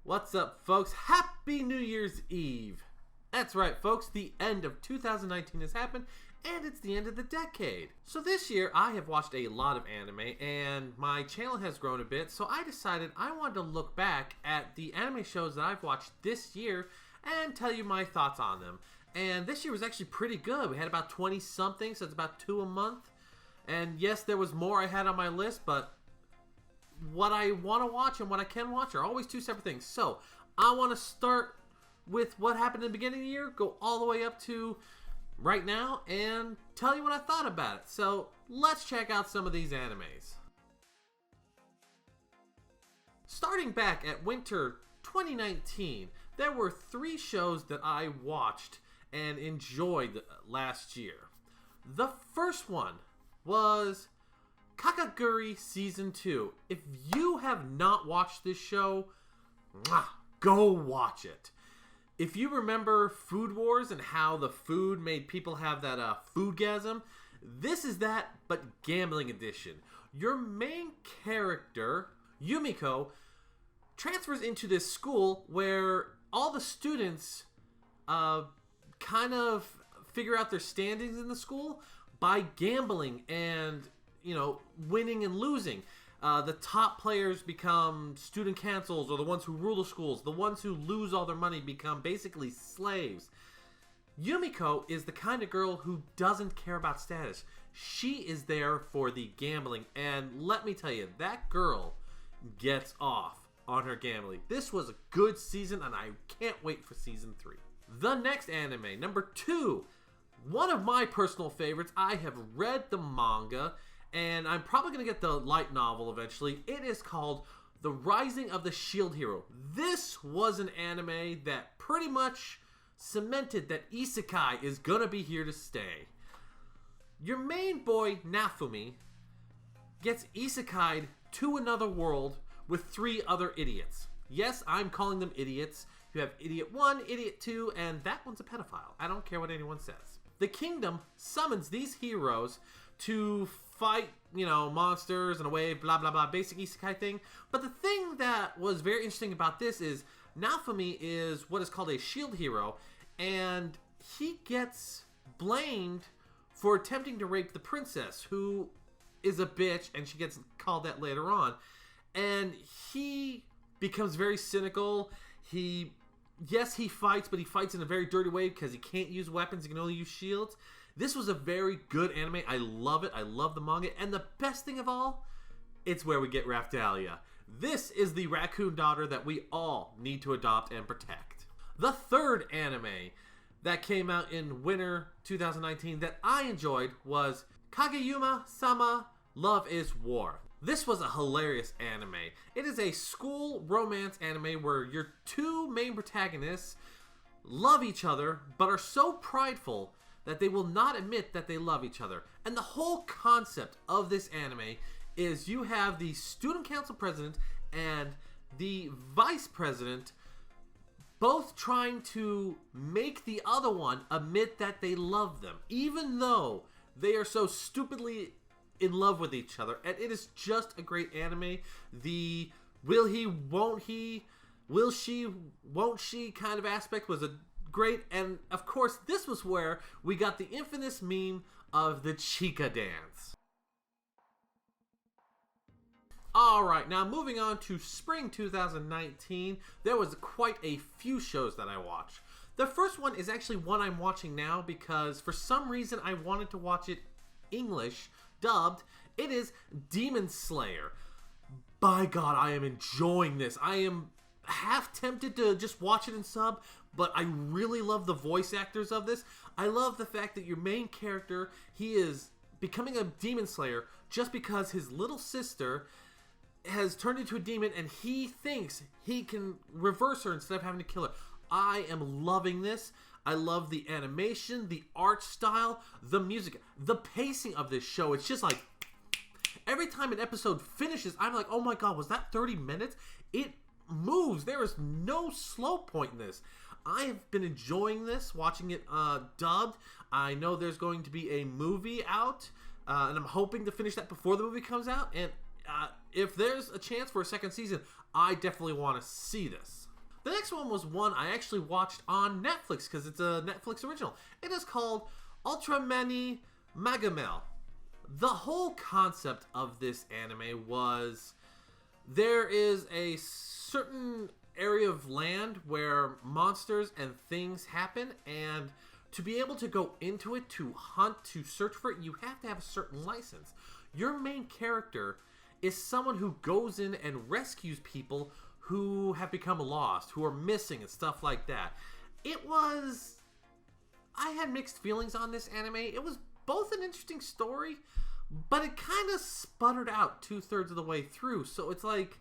What's up, folks? Happy New Year's Eve! That's right, folks, the end of 2019 has happened, and it's the end of the decade. So this year, I have watched a lot of anime, and my channel has grown a bit, so I decided I wanted to look back at the anime shows that I've watched this year and tell you my thoughts on them. And this year was actually pretty good. We had about 20-something, so it's about 2 a month. And yes, there was more I had on my list, but what I want to watch and what I can watch are always two separate things. So, I want to start with what happened in the beginning of the year, go all the way up to right now, and tell you what I thought about it. So, let's check out some of these animes. Starting back at winter 2019, there were 3 shows that I watched and enjoyed last year. The first one was Kakaguri Season 2. If you have not watched this show, go watch it. If you remember Food Wars and how the food made people have that foodgasm, this is that, but gambling edition. Your main character, Yumiko, transfers into this school where all the students kind of figure out their standings in the school by gambling and winning and losing. The top players become student councils, or the ones who rule the schools. The ones who lose all their money become basically slaves. Yumiko is the kind of girl who doesn't care about status. She is there for the gambling, and let me tell you, that girl gets off on her gambling. This was a good season, and I can't wait for season 3. The next anime, number 2, one of my personal favorites. I have read the manga, and I'm probably going to get the light novel eventually. It is called The Rising of the Shield Hero. This was an anime that pretty much cemented that isekai is going to be here to stay. Your main boy, Nafumi, gets isekai'd to another world with 3 other idiots. Yes, I'm calling them idiots. You have Idiot 1, Idiot 2, and that one's a pedophile. I don't care what anyone says. The kingdom summons these heroes to fight, monsters and a way, blah, blah, blah, basic isekai thing. But the thing that was very interesting about this is Nafumi is what is called a shield hero, and he gets blamed for attempting to rape the princess, who is a bitch, and she gets called that later on. And he becomes very cynical. Yes, he fights, but he fights in a very dirty way because he can't use weapons. He can only use shields. This was a very good anime. I love it. I love the manga. And the best thing of all, it's where we get Raphtalia. This is the raccoon daughter that we all need to adopt and protect. The third anime that came out in winter 2019 that I enjoyed was Kageyama-sama Love is War. This was a hilarious anime. It is a school romance anime where your 2 main protagonists love each other but are so prideful that they will not admit that they love each other. And the whole concept of this anime is you have the student council president and the vice president both trying to make the other one admit that they love them, even though they are so stupidly in love with each other. And it is just a great anime. The will he, won't he, will she, won't she kind of aspect was a great. And of course, this was where we got the infamous meme of the Chica dance. Alright, now moving on to spring 2019, there was quite a few shows that I watched. The first one is actually one I'm watching now because for some reason I wanted to watch it English, dubbed. It is Demon Slayer. By God, I am enjoying this. I am half tempted to just watch it in sub, but I really love the voice actors of this. I love the fact that your main character, he is becoming a demon slayer just because his little sister has turned into a demon and he thinks he can reverse her instead of having to kill her. I am loving this. I love the animation, the art style, the music, the pacing of this show. It's just like, every time an episode finishes, I'm like, oh my God, was that 30 minutes? It moves. There is no slow point in this. I have been enjoying this, watching it dubbed. I know there's going to be a movie out, and I'm hoping to finish that before the movie comes out. And if there's a chance for a second season, I definitely want to see this. The next one was one I actually watched on Netflix because it's a Netflix original. It is called Ultramani Magamel. The whole concept of this anime was there is a certain area of land where monsters and things happen, and to be able to go into it, to hunt, to search for it, you have to have a certain license. Your main character is someone who goes in and rescues people who have become lost, who are missing, and stuff like that. I had mixed feelings on this anime. It was both an interesting story, but it kind of sputtered out 2/3 of the way through. So it's like,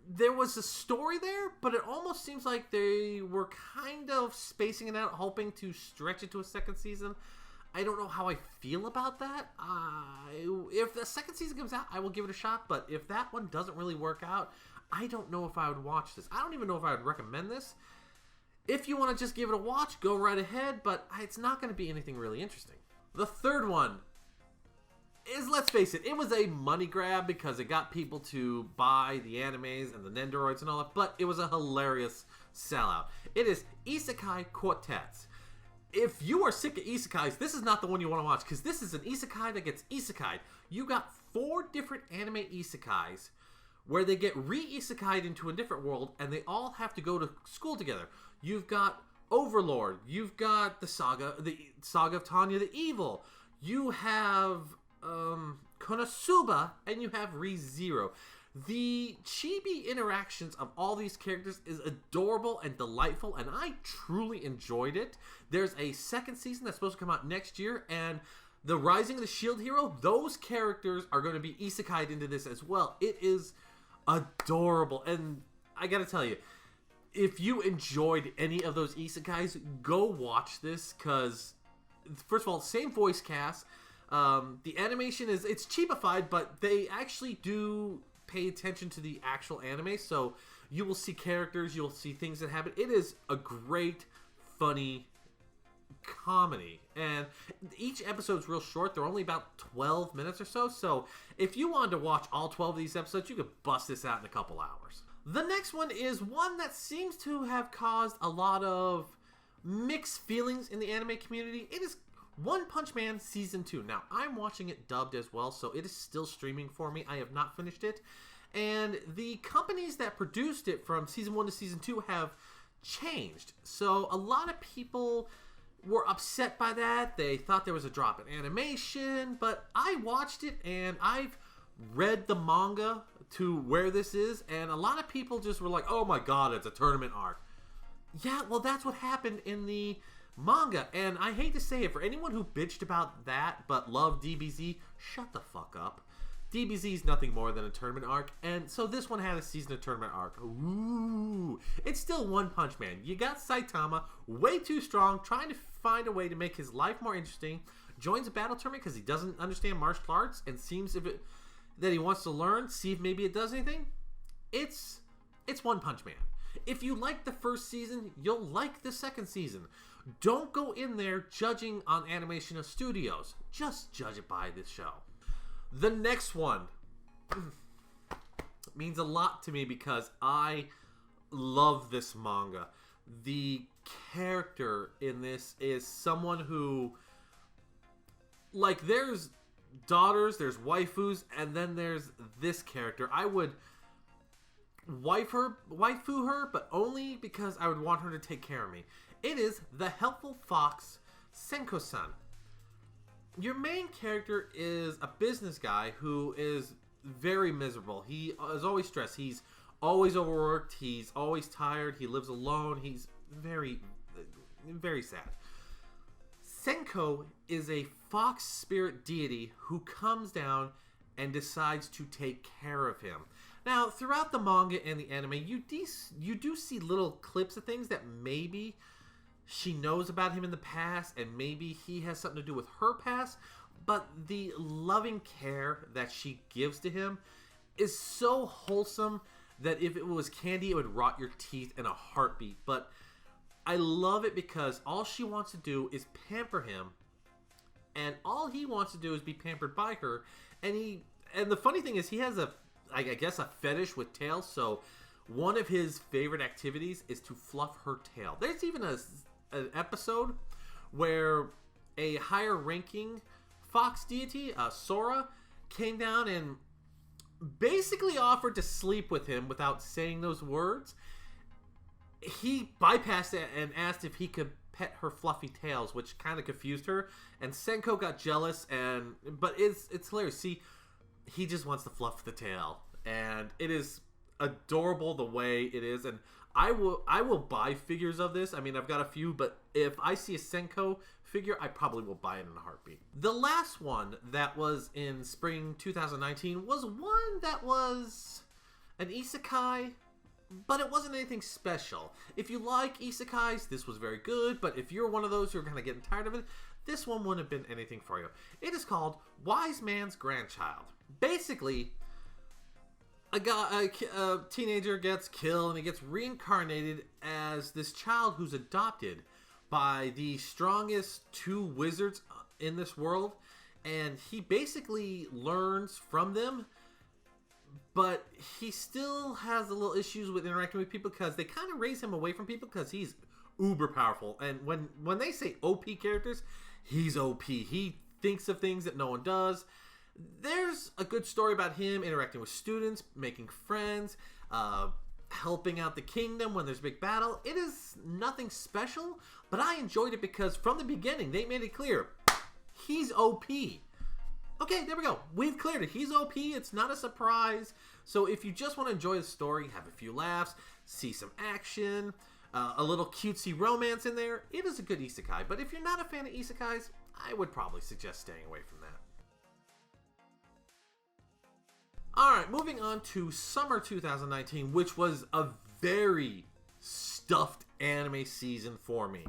there was a story there, but it almost seems like they were kind of spacing it out, hoping to stretch it to a second season. I don't know how I feel about that. If the second season comes out, I will give it a shot, but if that one doesn't really work out, I don't know if I would watch this. I don't even know if I would recommend this. If you want to just give it a watch, go right ahead, but it's not going to be anything really interesting. The third one is, let's face it, it was a money grab because it got people to buy the animes and the Nendoroids and all that, but it was a hilarious sellout. It is Isekai Quartets. If you are sick of isekais, this is not the one you want to watch, because this is an isekai that gets isekai'd. You got 4 different anime isekais where they get re-isekai'd into a different world, and they all have to go to school together. You've got Overlord. You've got the saga of Tanya the Evil. You have Konosuba, and you have ReZero. The chibi interactions of all these characters is adorable and delightful, and I truly enjoyed it. There's a second season that's supposed to come out next year, and the Rising of the Shield Hero, those characters are going to be isekai'd into this as well. It is adorable, and I gotta tell you, if you enjoyed any of those isekais, go watch this, because first of all, same voice cast. The animation it's cheapified, but they actually do pay attention to the actual anime, so you will see characters, you'll see things that happen. It is a great, funny comedy, and each episode's real short. They're only about 12 minutes or so, so if you wanted to watch all 12 of these episodes, you could bust this out in a couple hours. The next one is one that seems to have caused a lot of mixed feelings in the anime community. It is One Punch Man Season 2. Now, I'm watching it dubbed as well, so it is still streaming for me. I have not finished it. And the companies that produced it from Season 1 to Season 2 have changed. So a lot of people were upset by that. They thought there was a drop in animation, but I watched it, and I've read the manga to where this is, and a lot of people just were like, oh my god, it's a tournament arc. Yeah, well, that's what happened in the manga, and I hate to say it, for anyone who bitched about that but loved DBZ, shut the fuck up. DBZ is nothing more than a tournament arc, and so this one had a season of tournament arc. Ooh, it's still One Punch Man. You got Saitama, way too strong, trying to find a way to make his life more interesting, joins a battle tournament because he doesn't understand martial arts, and seems that he wants to learn, see if maybe it does anything. It's One Punch Man. If you like the first season, you'll like the second season. Don't go in there judging on animation of studios. Just judge it by this show. The next one means a lot to me because I love this manga. The character in this is someone who, like, there's daughters, there's waifus, and then there's this character. I would waifu her, but only because I would want her to take care of me. It is the helpful fox, Senko-san. Your main character is a business guy who is very miserable. He is always stressed. He's always overworked. He's always tired. He lives alone. He's very, very sad. Senko is a fox spirit deity who comes down and decides to take care of him. Now, throughout the manga and the anime, you do see little clips of things that maybe she knows about him in the past, and maybe he has something to do with her past, but the loving care that she gives to him is so wholesome that if it was candy, it would rot your teeth in a heartbeat. But I love it because all she wants to do is pamper him, and all he wants to do is be pampered by her. And the funny thing is, he has I guess a fetish with tails, so one of his favorite activities is to fluff her tail. There's even an episode where a higher ranking fox deity, Sora, came down and basically offered to sleep with him without saying those words. He bypassed it and asked if he could pet her fluffy tails, which kind of confused her, and Senko got jealous, but it's hilarious. See, he just wants to fluff the tail, and it is adorable the way it is, and I will buy figures of this. I mean, I've got a few, but if I see a Senko figure, I probably will buy it in a heartbeat. The last one that was in spring 2019 was one that was an isekai, but it wasn't anything special. If you like isekais, this was very good, but if you're one of those who are kind of getting tired of it, this one wouldn't have been anything for you. It is called Wise Man's Grandchild. Basically, a teenager gets killed and he gets reincarnated as this child who's adopted by the strongest two wizards in this world, and he basically learns from them, but he still has a little issues with interacting with people because they kind of raise him away from people because he's uber powerful. And when they say OP characters, he's OP. He thinks of things that no one does. There's a good story about him interacting with students, making friends, helping out the kingdom when there's a big battle. It is nothing special, but I enjoyed it because from the beginning they made it clear he's OP. Okay, there we go. We've cleared it. He's OP. It's not a surprise. So if you just want to enjoy the story, have a few laughs, see some action, a little cutesy romance in there, it is a good isekai. But if you're not a fan of isekais, I would probably suggest staying away from that. Alright, moving on to summer 2019, which was a very stuffed anime season for me.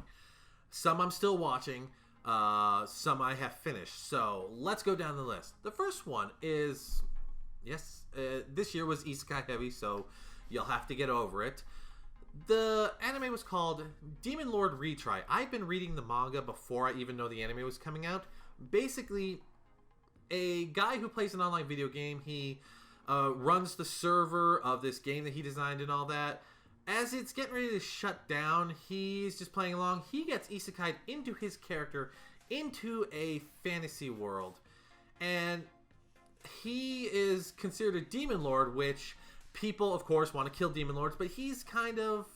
Some I'm still watching, some I have finished. So let's go down the list. The first one is, yes, this year was isekai heavy, so you'll have to get over it. The anime was called Demon Lord Retry. I've been reading the manga before I even know the anime was coming out. Basically, a guy who plays an online video game, he runs the server of this game that he designed and all that. As it's getting ready to shut down, he's just playing along. He gets isekai'd into his character, into a fantasy world. And he is considered a demon lord, which people, of course, want to kill demon lords, but he's kind of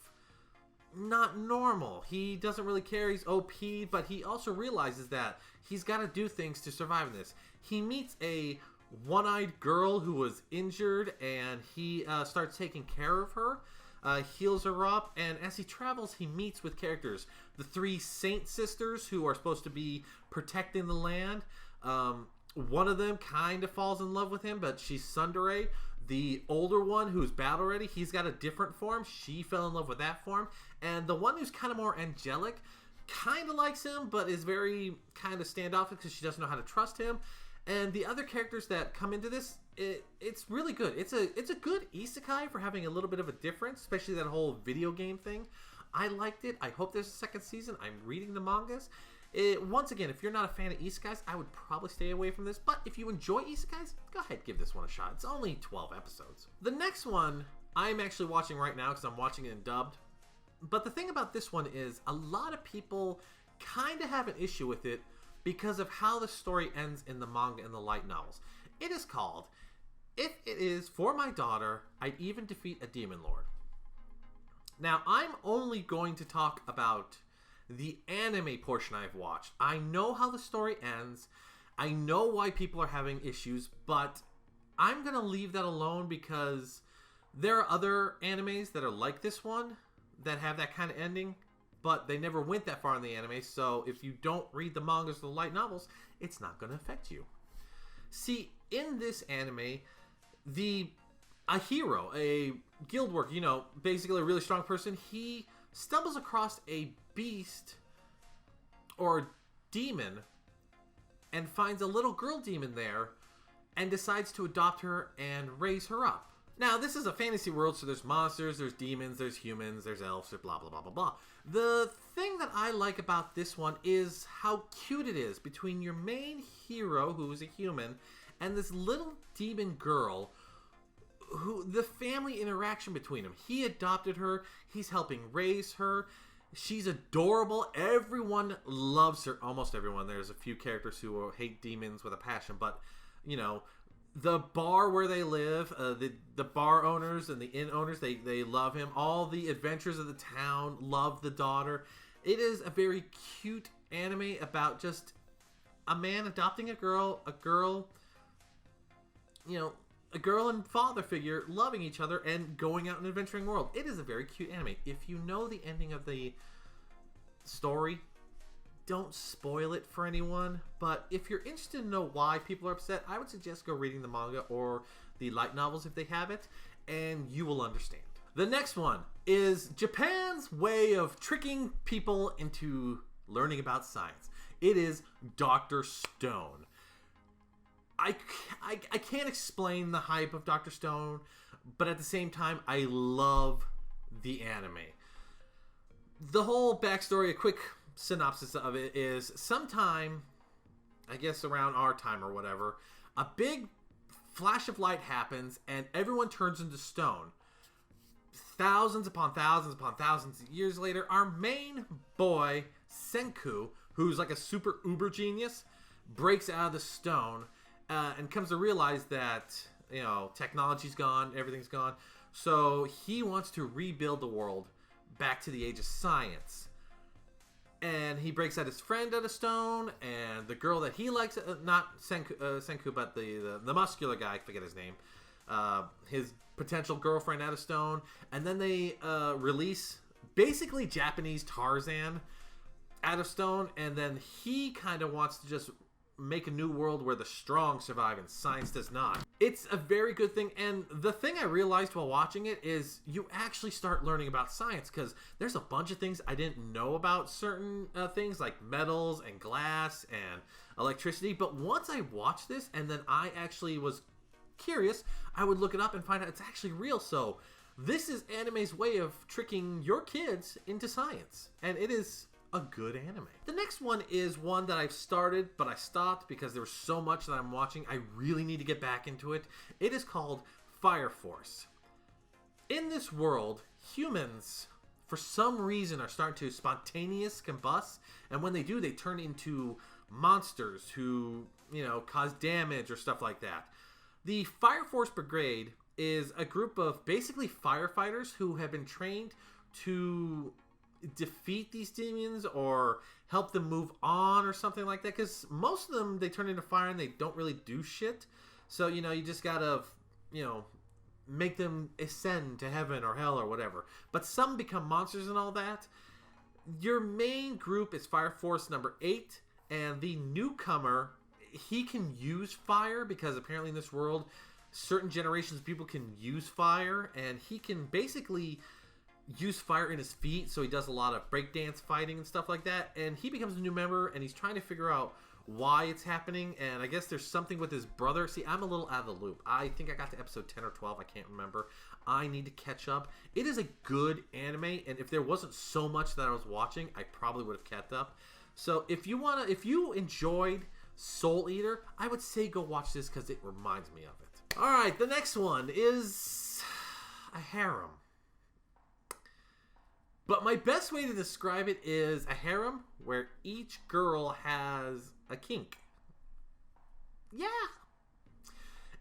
not normal. He doesn't really care. He's OP, but he also realizes that he's got to do things to survive in this. He meets a one-eyed girl who was injured, and he starts taking care of her, heals her up, and as he travels, he meets with characters. The three Saint Sisters, who are supposed to be protecting the land. One of them kind of falls in love with him, but she's tsundere. The older one, who's battle ready, he's got a different form. She fell in love with that form. And the one who's kind of more angelic kind of likes him, but is very kind of standoffish because she doesn't know how to trust him. And the other characters that come into this, it's really good. It's a good isekai for having a little bit of a difference, especially that whole video game thing. I liked it. I hope there's a second season. I'm reading the mangas. Once again, if you're not a fan of isekais, I would probably stay away from this. But if you enjoy isekais, go ahead, give this one a shot. It's only 12 episodes. The next one, I'm actually watching right now because I'm watching it in dubbed. But the thing about this one is a lot of people kind of have an issue with it because of how the story ends in the manga and the light novels. It is called, If It Is For My Daughter, I'd Even Defeat a Demon Lord. Now, I'm only going to talk about the anime portion I've watched. I know how the story ends. I know why people are having issues, but I'm going to leave that alone because there are other animes that are like this one that have that kind of ending, but they never went that far in the anime, so if you don't read the mangas or the light novels, it's not going to affect you. See, in this anime, a hero, a guild worker, basically a really strong person, he stumbles across a beast or demon and finds a little girl demon there and decides to adopt her and raise her up. Now, this is a fantasy world, so there's monsters, there's demons, there's humans, there's elves, there's blah, blah, blah, blah, blah. The thing that I like about this one is how cute it is between your main hero, who is a human, and this little demon girl who the family interaction between them. He adopted her. He's helping raise her. She's adorable. Everyone loves her. Almost everyone. There's a few characters who hate demons with a passion, but you know, the bar where they live, the bar owners and the inn owners, they love him. All the adventures of the town love the daughter. It is a very cute anime about just a man adopting a girl, you know, a girl and father figure loving each other and going out in an adventuring world. It is a very cute anime. If you know the ending of the story, don't spoil it for anyone. But if you're interested to know why people are upset, I would suggest go reading the manga or the light novels if they have it, and you will understand. The next one is Japan's way of tricking people into learning about science. It is Dr. Stone. I can't explain the hype of Dr. Stone, but at the same time, I love the anime. The whole backstory, a quick synopsis of it is sometime, I guess around our time or whatever, a big flash of light happens and everyone turns into stone. Thousands upon thousands upon thousands of years later, our main boy, Senku, who's like a super uber genius, breaks out of the stone and comes to realize that, you know, technology's gone, everything's gone. So he wants to rebuild the world back to the age of science. And he breaks out his friend out of stone, and the girl that he likes, not Senku, but the muscular guy, I forget his name, his potential girlfriend out of stone. And then they release basically Japanese Tarzan out of stone, and then he kind of wants to just make a new world where the strong survive and science does not. It's a very good thing, and the thing I realized while watching it is you actually start learning about science, because there's a bunch of things I didn't know about certain things like metals and glass and electricity, but once I watched this and then I actually was curious, I would look it up and find out it's actually real. So this is anime's way of tricking your kids into science, and it is a good anime. The next one is one that I've started, but I stopped because there was so much that I'm watching. I really need to get back into it. It is called Fire Force. In this world, humans, for some reason, are starting to spontaneous combust, and when they do, they turn into monsters who, you know, cause damage or stuff like that. The Fire Force Brigade is a group of basically firefighters who have been trained to defeat these demons or help them move on or something like that, because most of them, they turn into fire and they don't really do shit. So, you know, you just gotta, you know, make them ascend to heaven or hell or whatever. But some become monsters and all that. Your main group is Fire Force number 8, and the newcomer, he can use fire because apparently in this world certain generations of people can use fire, and he can basically use fire in his feet, so he does a lot of breakdance fighting and stuff like that. And he becomes a new member, and he's trying to figure out why it's happening. And I guess there's something with his brother. See, I'm a little out of the loop. I think I got to episode 10 or 12. I can't remember. I need to catch up. It is a good anime, and if there wasn't so much that I was watching, I probably would have kept up. So if you enjoyed Soul Eater, I would say go watch this because it reminds me of it. All right, the next one is a harem. But my best way to describe it is a harem where each girl has a kink. Yeah.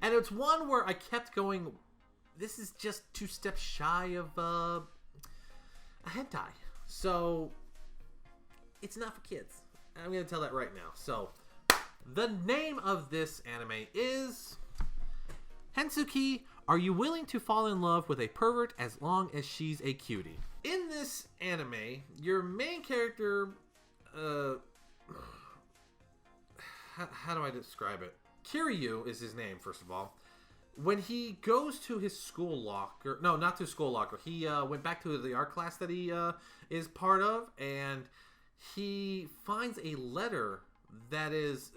And it's one where I kept going, this is just 2 steps shy of a hentai. So, it's not for kids. I'm going to tell that right now. So, the name of this anime is Hensuki, Are You Willing to Fall in Love with a Pervert as Long as She's a Cutie? In this anime, your main character, how do I describe it? Kiryu is his name, first of all. When he goes to his school locker, no, not to school locker, he went back to the art class that he is part of, and he finds a letter that is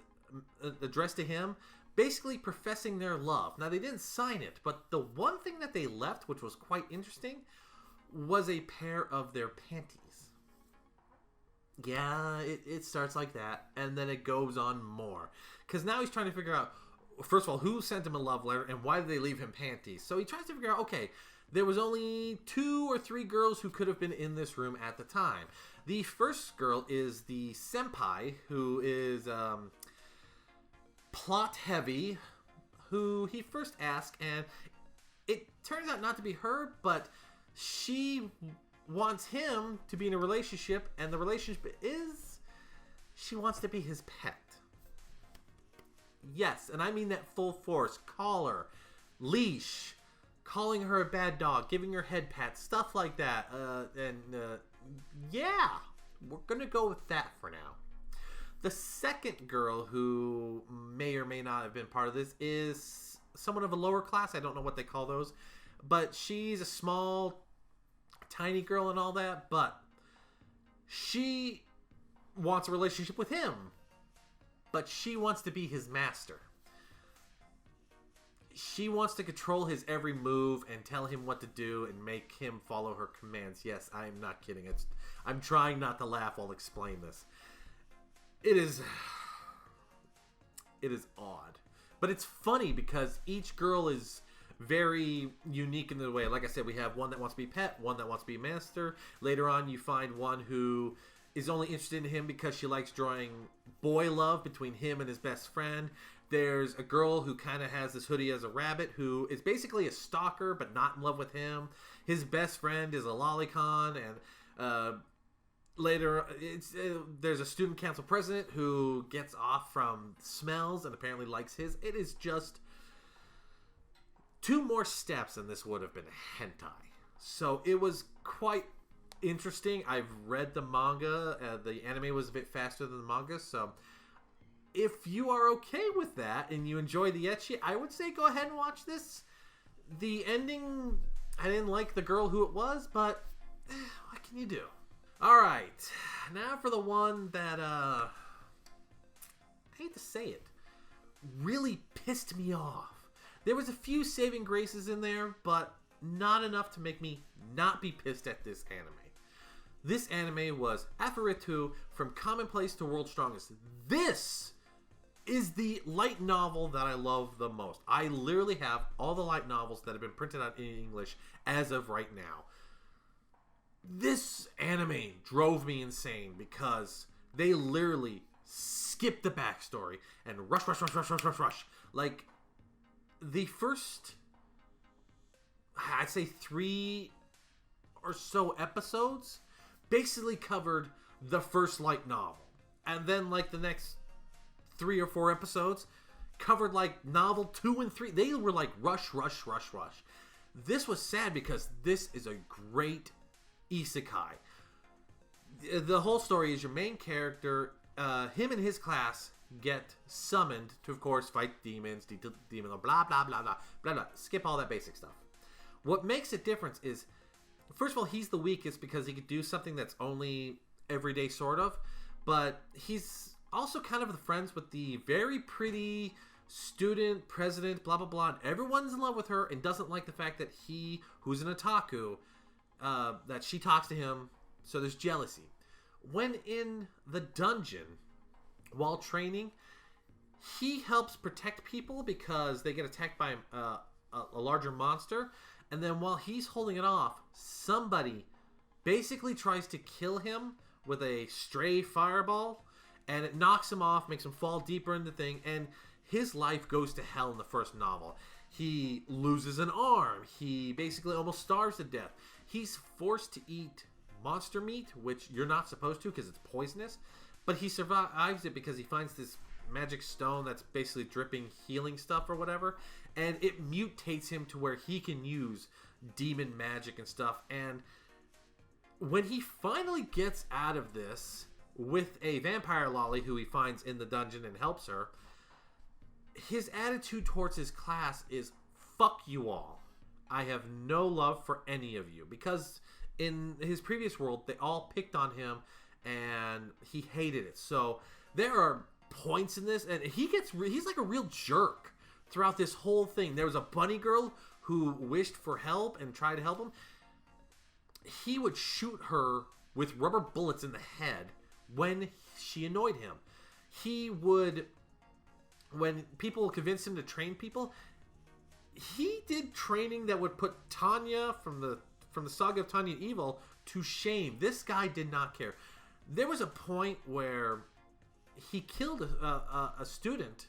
addressed to him, basically professing their love. Now, they didn't sign it, but the one thing that they left, which was quite interesting, was a pair of their panties. Yeah, it starts like that, and then it goes on more. Because now he's trying to figure out, first of all, who sent him a love letter and why did they leave him panties? So he tries to figure out, okay, there was only 2 or 3 girls who could have been in this room at the time. The first girl is the senpai, who is plot heavy, who he first asked, and it turns out not to be her, but she wants him to be in a relationship, and the relationship is she wants to be his pet. Yes, and I mean that full force. Collar, leash, calling her a bad dog, giving her head pats, stuff like that. Yeah, we're going to go with that for now. The second girl who may or may not have been part of this is someone of a lower class. I don't know what they call those. But she's a small, tiny girl and all that. But she wants a relationship with him. But she wants to be his master. She wants to control his every move and tell him what to do and make him follow her commands. Yes, I'm not kidding. I'm trying not to laugh while I explain this. It is odd. But it's funny because each girl is very unique in the way. Like I said, we have one that wants to be pet, one that wants to be master. Later on, you find one who is only interested in him because she likes drawing boy love between him and his best friend. There's a girl who kind of has this hoodie as a rabbit who is basically a stalker but not in love with him. His best friend is a lolicon, and later there's a student council president who gets off from smells and apparently likes his. It is just 2 more steps and this would have been hentai. So it was quite interesting. I've read the manga. The anime was a bit faster than the manga, so if you are okay with that and you enjoy the ecchi, I would say go ahead and watch this. The ending, I didn't like the girl who it was, but what can you do? Alright, now for the one that, I hate to say it, really pissed me off. There was a few saving graces in there, but not enough to make me not be pissed at this anime. This anime was Afaritu, From Commonplace to World's Strongest. This is the light novel that I love the most. I literally have all the light novels that have been printed out in English as of right now. This anime drove me insane because they literally skipped the backstory and rush. Like, the first, I'd say 3 or so episodes basically covered the first light novel. And then, like, the next 3 or 4 episodes covered, like, novel 2 and 3. They were, like, rush. This was sad because this is a great isekai. The whole story is your main character, him and his class get summoned to, of course, fight demons, blah, blah, blah, blah, blah, blah. Skip all that basic stuff. What makes a difference is, first of all, he's the weakest because he could do something that's only everyday, sort of, but he's also kind of friends with the very pretty student president, blah, blah, blah, and everyone's in love with her and doesn't like the fact that he, who's an otaku, that she talks to him, so there's jealousy. When in the dungeon, while training, he helps protect people because they get attacked by a larger monster, and then while he's holding it off, somebody basically tries to kill him with a stray fireball, and it knocks him off, makes him fall deeper in the thing, and his life goes to hell in the first novel. He loses an arm. He basically almost starves to death. He's forced to eat monster meat, which you're not supposed to because it's poisonous, but he survives it because he finds this magic stone that's basically dripping healing stuff or whatever, and it mutates him to where he can use demon magic and stuff. And when he finally gets out of this with a vampire lolly who he finds in the dungeon and helps her, his attitude towards his class is, fuck you all. I have no love for any of you. Because in his previous world, they all picked on him and he hated it. So there are points in this, and he's like a real jerk throughout this whole thing. There was a bunny girl who wished for help and tried to help him. He would shoot her with rubber bullets in the head when she annoyed him. He would when people convinced him to train people, he did training that would put Tanya from the saga of Tanya and Evil to shame. This guy did not care. There was a point where he killed a student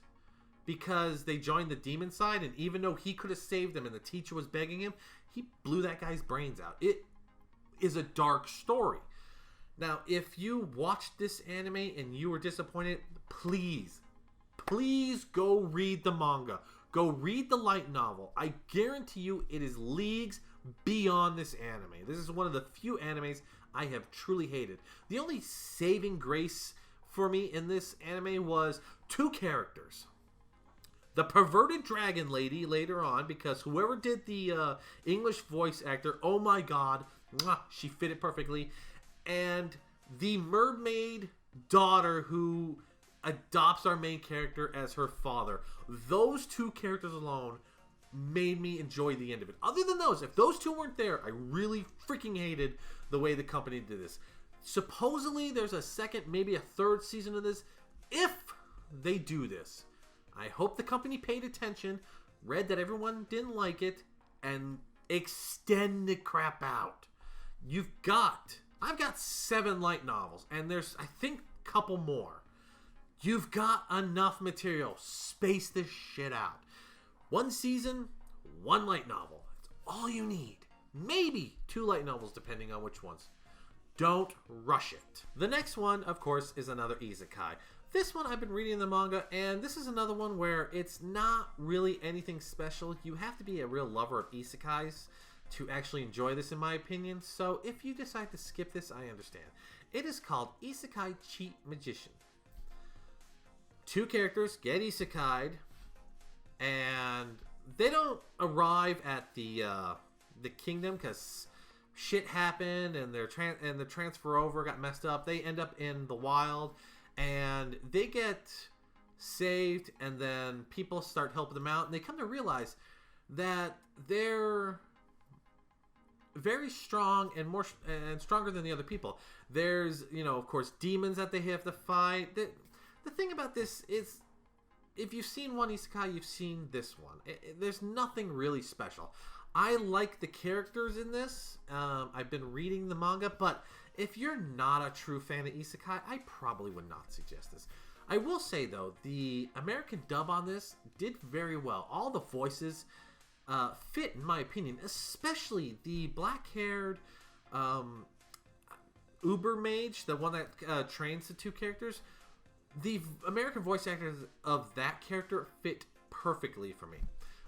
because they joined the demon side, and even though he could have saved them and the teacher was begging him, he blew that guy's brains out. It is a dark story. Now, if you watched this anime and you were disappointed, please go read the manga. Go read the light novel. I guarantee you it is leagues beyond this anime. This is one of the few animes I have truly hated. The only saving grace for me in this anime was two characters. The perverted dragon lady later on, because whoever did the English voice actor, oh my god, she fit it perfectly. And the mermaid daughter who adopts our main character as her father. Those two characters alone made me enjoy the end of it. Other than those, if those two weren't there, I really freaking hated the way the company did this. Supposedly there's a second, maybe a third season of this. If they do this, I hope the company paid attention, read that everyone didn't like it, and extend the crap out. I've got 7 light novels, and there's, I think, a couple more. You've got enough material. Space this shit out. 1 season, 1 light novel. That's all you need. Maybe 2 light novels, depending on which ones. Don't rush it. The next one, of course, is another isekai. This one I've been reading the manga, and this is another one where it's not really anything special. You have to be a real lover of isekais to actually enjoy this, in my opinion. So if you decide to skip this, I understand. It is called Isekai Cheat Magician. 2 characters get isekai'd, and they don't arrive at the kingdom because shit happened, and the transfer over got messed up. They end up in the wild, and they get saved, and then people start helping them out, and they come to realize that they're very strong and stronger than the other people. There's, of course, demons that they have to fight. The thing about this is, if you've seen one isekai, you've seen this one. There's nothing really special. I like the characters in this. I've been reading the manga, but if you're not a true fan of isekai, I probably would not suggest this. I will say, though, the American dub on this did very well. All the voices fit, in my opinion, especially the black-haired Uber mage, the one that trains the 2 characters. The American voice actors of that character fit perfectly for me.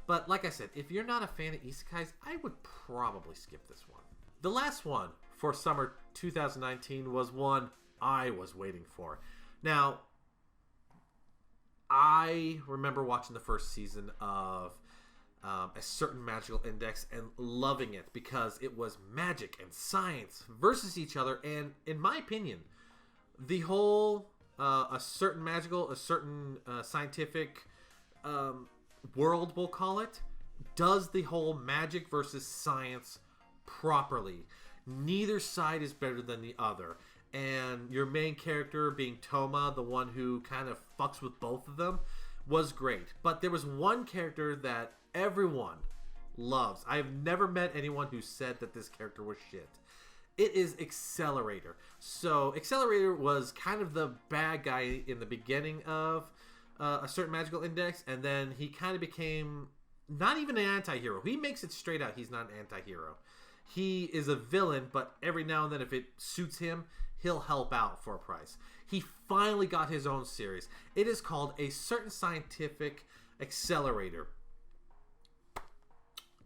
But like I said, if you're not a fan of isekais, I would probably skip this one. The last one for summer 2019 was one I was waiting for. Now, I remember watching the first season of A Certain Magical Index and loving it because it was magic and science versus each other. And in my opinion, the whole a certain scientific world, we'll call it, does the whole magic versus science properly. Neither side is better than the other. And your main character being Toma, the one who kind of fucks with both of them, was great. But there was one character that everyone loves. I have never met anyone who said that this character was shit. It is Accelerator. So Accelerator was kind of the bad guy in the beginning of A Certain Magical Index, and then he kind of became not even an anti-hero. He makes it straight out he's not an anti-hero. He is a villain, but every now and then if it suits him, he'll help out for a price. He finally got his own series. It is called A Certain Scientific Accelerator.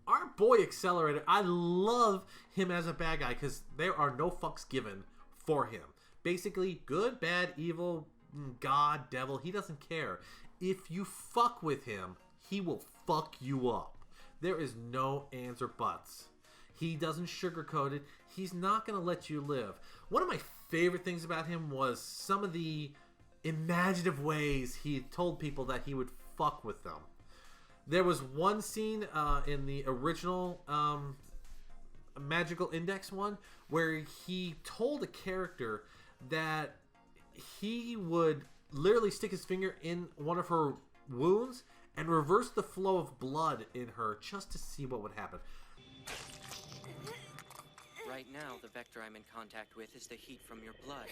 Our boy Accelerator, I love him as a bad guy because there are no fucks given for him. Basically, good, bad, evil, God, devil, he doesn't care. If you fuck with him, he will fuck you up. There is no ands or buts. He doesn't sugarcoat it. He's not going to let you live. One of my favorite things about him was some of the imaginative ways he told people that he would fuck with them. There was one scene in the original Magical Index one where he told a character that he would literally stick his finger in one of her wounds and reverse the flow of blood in her just to see what would happen. Right now, the vector I'm in contact with is the heat from your blood.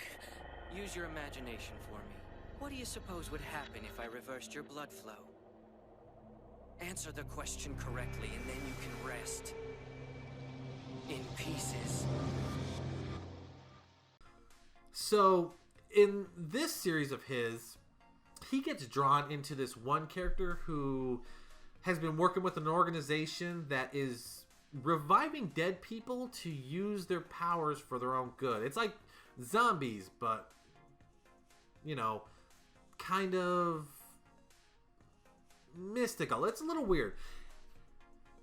Use your imagination for me. What do you suppose would happen if I reversed your blood flow? Answer the question correctly, and then you can rest. In pieces. So, in this series of his, he gets drawn into this one character who has been working with an organization that is reviving dead people to use their powers for their own good. It's like zombies, but, you know, kind of mystical. It's a little weird.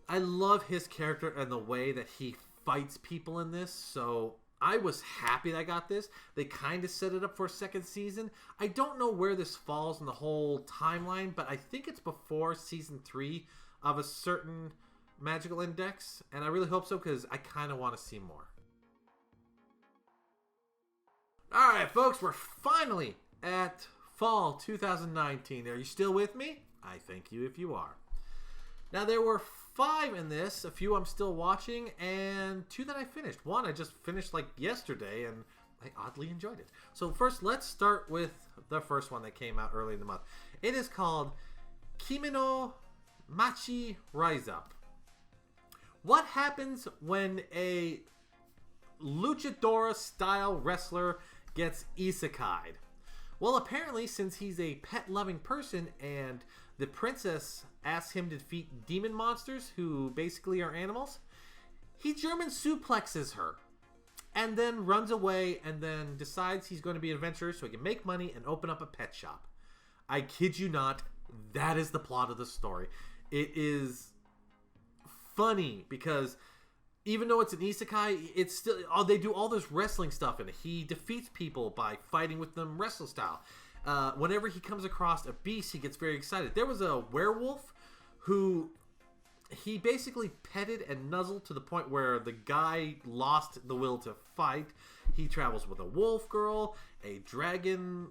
I love his character and the way that he fights people in this, so I was happy that I got this. They kind of set it up for a second season. I don't know where this falls in the whole timeline, but I think it's before season 3 of a certain magical index, and I really hope so because I kind of want to see more. Alright folks, we're finally at fall 2019. Are you still with me? I thank you if you are. Now there were 5 in this, a few I'm still watching, and 2 that I finished. One I just finished like yesterday, and I oddly enjoyed it. So first, let's start with the first one that came out early in the month. It is called Kimi no Machi Rise Up. What happens when a luchadora-style wrestler gets isekai'd? Well, apparently, since he's a pet-loving person and the princess asks him to defeat demon monsters who basically are animals, he German suplexes her and then runs away and then decides he's going to be an adventurer so he can make money and open up a pet shop. I kid you not, that is the plot of the story. It is funny because even though it's an isekai, it's still they do all this wrestling stuff and he defeats people by fighting with them wrestle style. Whenever he comes across a beast, he gets very excited. There was a werewolf who he basically petted and nuzzled to the point where the guy lost the will to fight. He travels with a wolf girl, a dragon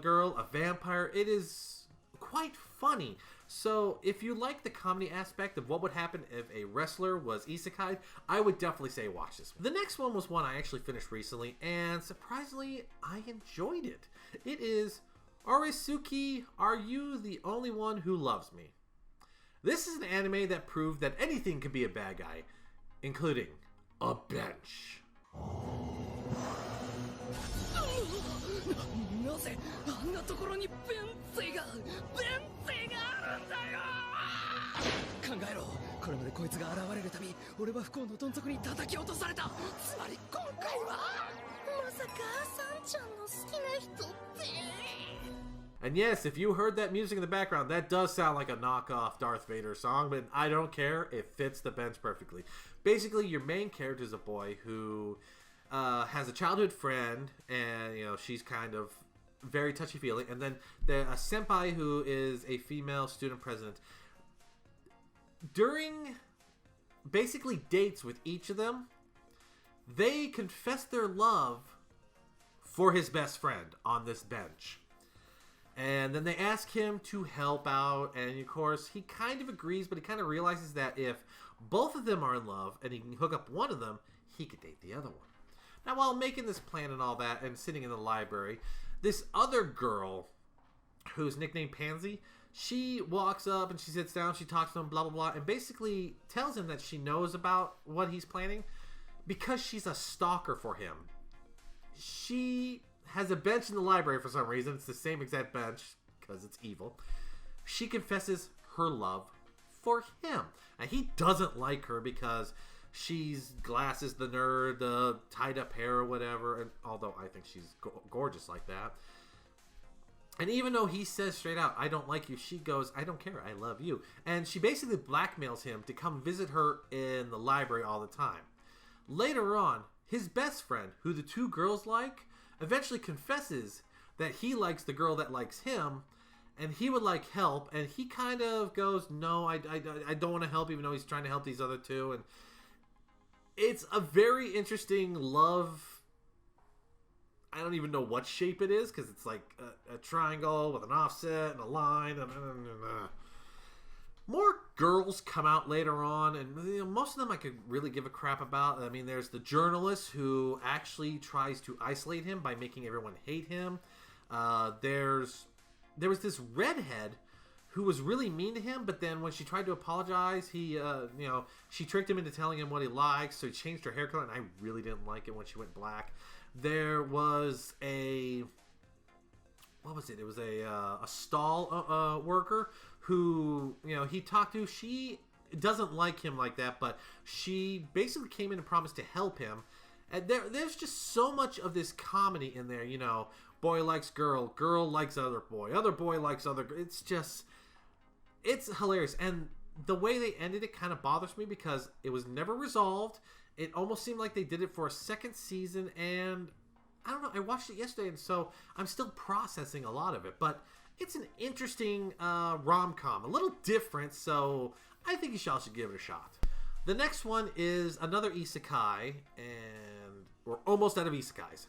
girl, a vampire. It is quite funny. So if you like the comedy aspect of what would happen if a wrestler was isekai, I would definitely say watch this. The next one was one I actually finished recently, and surprisingly, I enjoyed it. It is Arisuki, Are You the Only One Who Loves Me? This is an anime that proved that anything can be a bad guy, including a bench. なぜあんなところにベンツェがあるんだよ。考えろ、これまでこいつが現れるたび俺は不幸のどん底に叩き落とされた。つまり今回はまさかサンちゃんの好きな人って。 And yes, if you heard that music in the background, that does sound like a knockoff Darth Vader song, but I don't care. It fits the bench perfectly. Basically, your main character is a boy who has a childhood friend, and you know she's kind of very touchy-feely, and then a senpai who is a female student president. During basically dates with each of them, they confess their love for his best friend on this bench. And then they ask him to help out, and of course, he kind of agrees, but he kind of realizes that if both of them are in love, and he can hook up one of them, he could date the other one. Now, while making this plan and all that, and sitting in the library, this other girl, who's nicknamed Pansy, she walks up and she sits down, she talks to him, blah, blah, blah, and basically tells him that she knows about what he's planning because she's a stalker for him. She has a bench in the library for some reason. It's the same exact bench because it's evil. She confesses her love for him. And he doesn't like her because she's Glasses the nerd, the tied up hair or whatever. And although I think she's gorgeous like that. And even though he says straight out, I don't like you, she goes, I don't care, I love you. And she basically blackmails him to come visit her in the library all the time. Later on, his best friend, who the two girls like, eventually confesses that he likes the girl that likes him, and he would like help, and he kind of goes, no, I don't want to help, even though he's trying to help these other two. And it's a very interesting love. I don't even know what shape it is because it's like a triangle with an offset and a line. More girls come out later on, and most of them I could really give a crap about. I mean, there's the journalist who actually tries to isolate him by making everyone hate him. There was this redhead who was really mean to him, but then when she tried to apologize, she tricked him into telling him what he likes, so he changed her hair color, and I really didn't like it when she went black. There was a... What was it? It was a stall worker who, he talked to. She doesn't like him like that, but she basically came in and promised to help him. And there's just so much of this comedy in there, boy likes girl, girl likes other boy likes other. It's hilarious. And the way they ended it kind of bothers me because it was never resolved. It almost seemed like they did it for a second season, and I don't know, I watched it yesterday, and so I'm still processing a lot of it, but it's an interesting rom-com, a little different, so I think you all should give it a shot. The next one is another isekai, and we're almost out of isekais.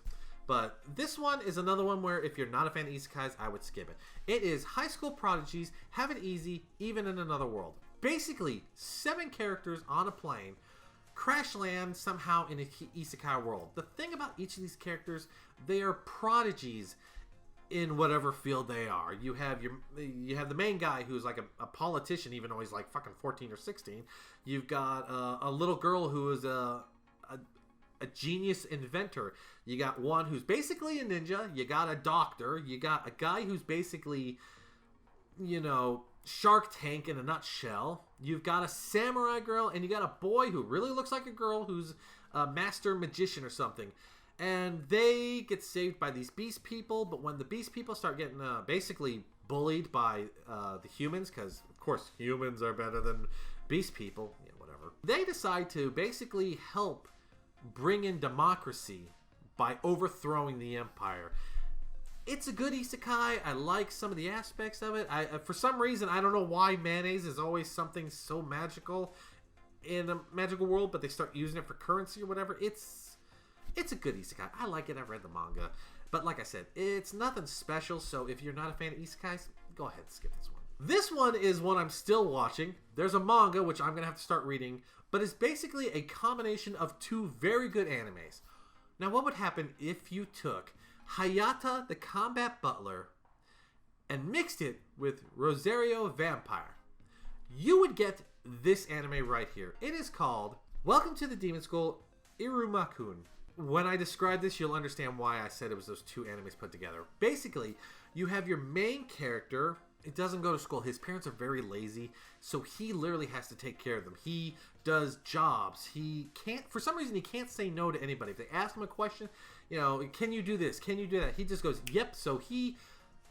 But this one is another one where if you're not a fan of isekais, I would skip it. It is high school prodigies have it easy, even in another world. Basically, 7 characters on a plane crash land somehow in an isekai world. The thing about each of these characters, they are prodigies in whatever field they are. You have the main guy who's like a politician, even though he's like fucking 14 or 16. You've got a little girl who is a genius inventor. You got one who's basically a ninja. You got a doctor. You got a guy who's basically, Shark Tank in a nutshell. You've got a samurai girl, and you got a boy who really looks like a girl who's a master magician or something. And they get saved by these beast people, but when the beast people start getting basically bullied by the humans, because of course humans are better than beast people, whatever, they decide to basically help bring in democracy by overthrowing the empire. It's a good isekai. I like some of the aspects of it. For some reason, I don't know why mayonnaise is always something so magical in a magical world, but they start using it for currency or whatever. It's a good isekai. I like it. I've read the manga. But like I said, it's nothing special, so if you're not a fan of isekais, go ahead and skip this one. This one is one I'm still watching. There's a manga, which I'm going to have to start reading, but it's basically a combination of 2 very good animes. Now, what would happen if you took Hayata the Combat Butler and mixed it with Rosario Vampire? You would get this anime right here. It is called Welcome to the Demon School Irumakun. When I describe this, you'll understand why I said it was those 2 animes put together. Basically, you have your main character. It doesn't go to school. His parents are very lazy, so he literally has to take care of them. He does jobs. He can't, for some reason, he can't say no to anybody. If they ask him a question, can you do this? Can you do that? He just goes, yep. So he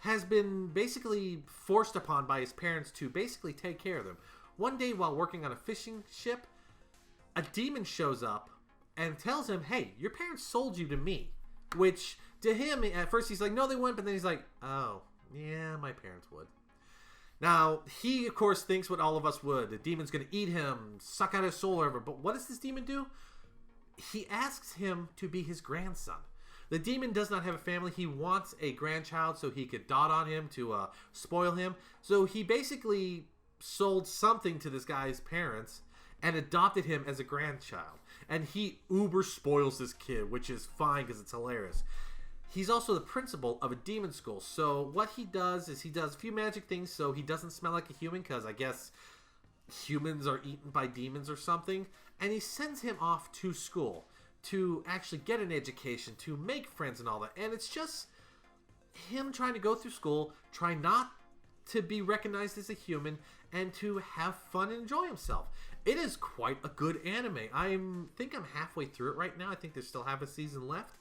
has been basically forced upon by his parents to basically take care of them. One day while working on a fishing ship, a demon shows up and tells him, hey, your parents sold you to me. Which, to him, at first he's like, no, they wouldn't. But then he's like, oh, yeah, my parents would. Now, he, of course, thinks what all of us would. The demon's going to eat him, suck out his soul or whatever. But what does this demon do? He asks him to be his grandson. The demon does not have a family. He wants a grandchild so he could dot on him to spoil him. So he basically sold something to this guy's parents and adopted him as a grandchild. And he uber spoils this kid, which is fine because it's hilarious. He's also the principal of a demon school. So what he does is he does a few magic things so he doesn't smell like a human, because I guess humans are eaten by demons or something. And he sends him off to school to actually get an education, to make friends and all that. And it's just him trying to go through school, try not to be recognized as a human, and to have fun and enjoy himself. It is quite a good anime. I think I'm halfway through it right now. I think there's still half a season left.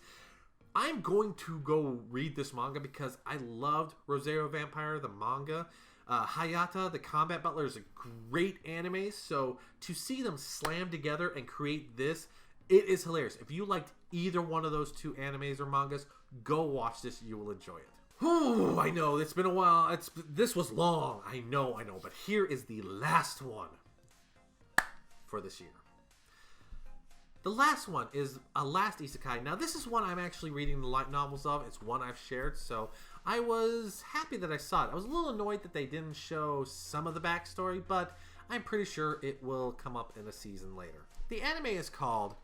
I'm going to go read this manga because I loved Rosario Vampire, the manga. Hayata, the Combat Butler, is a great anime. So to see them slam together and create this, it is hilarious. If you liked either one of those 2 animes or mangas, go watch this. You will enjoy it. Whew, I know, it's been a while. This was long. I know. But here is the last one for this year. The last one is a last isekai. Now, this is one I'm actually reading the light novels of. It's one I've shared, so I was happy that I saw it. I was a little annoyed that they didn't show some of the backstory, but I'm pretty sure it will come up in a season later. The anime is called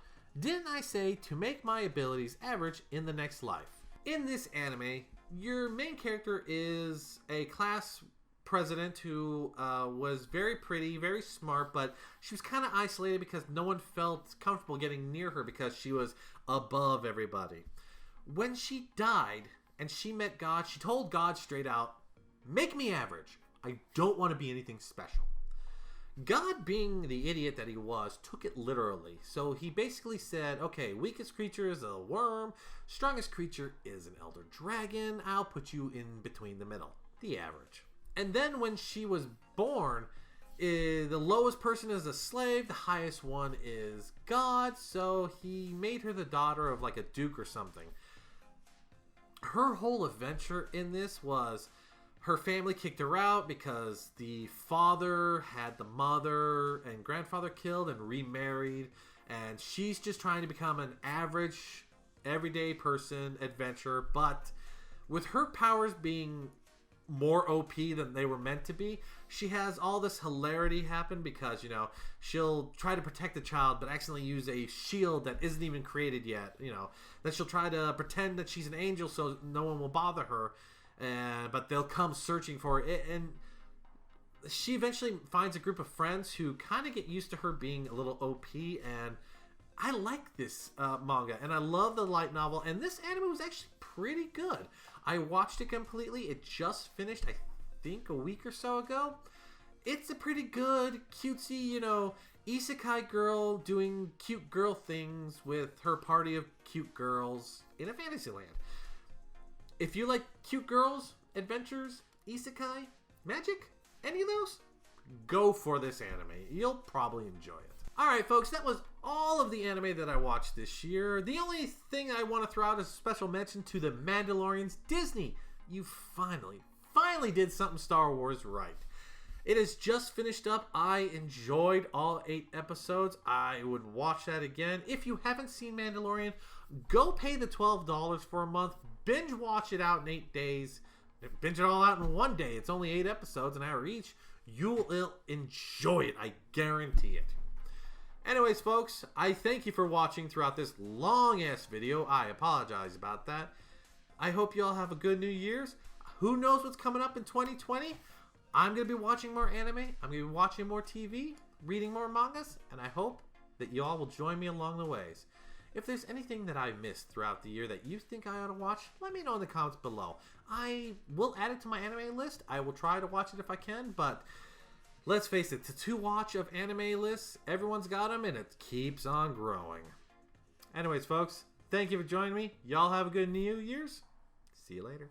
Didn't I Say to Make My Abilities Average in the Next Life? In this anime, your main character is a class president who was very pretty, very smart, but she was kind of isolated because no one felt comfortable getting near her because she was above everybody. When she died and she met God, she told God straight out, "Make me average. I don't want to be anything special." God, being the idiot that he was, took it literally. So he basically said, okay, weakest creature is a worm, strongest creature is an elder dragon, I'll put you in between the middle, the average. And then when she was born, the lowest person is a slave, the highest one is God, so he made her the daughter of like a duke or something. Her whole adventure in this was her family kicked her out because the father had the mother and grandfather killed and remarried, and she's just trying to become an average, everyday person, adventurer, but with her powers being more OP than they were meant to be, she has all this hilarity happen because, you know, she'll try to protect the child but accidentally use a shield that isn't even created yet, you know. Then she'll try to pretend that she's an angel so no one will bother her, but they'll come searching for her. And she eventually finds a group of friends who kind of get used to her being a little OP, and I like this manga, and I love the light novel, and this anime was actually pretty good. I watched it completely. It just finished, I think, a week or so ago. It's a pretty good, cutesy, you know, isekai girl doing cute girl things with her party of cute girls in a fantasy land. If you like cute girls, adventures, isekai, magic, any of those, go for this anime. You'll probably enjoy it. Alright folks, that was all of the anime that I watched this year. The only thing I want to throw out is a special mention to The Mandalorians. Disney, you finally did something Star Wars right. It has just finished up. I enjoyed all 8 episodes. I would watch that again. If you haven't seen Mandalorian, go pay the $12 for a month. Binge watch it out in 8 days. Binge it all out in 1 day. It's only 8 episodes, an hour each. You'll enjoy it. I guarantee it. Anyways, folks, I thank you for watching throughout this long-ass video. I apologize about that. I hope you all have a good New Year's. Who knows what's coming up in 2020? I'm going to be watching more anime. I'm going to be watching more TV, reading more mangas, and I hope that you all will join me along the ways. If there's anything that I missed throughout the year that you think I ought to watch, let me know in the comments below. I will add it to my anime list. I will try to watch it if I can, but let's face it, to watch of anime lists, everyone's got them, and it keeps on growing. Anyways, folks, thank you for joining me. Y'all have a good New Year's. See you later.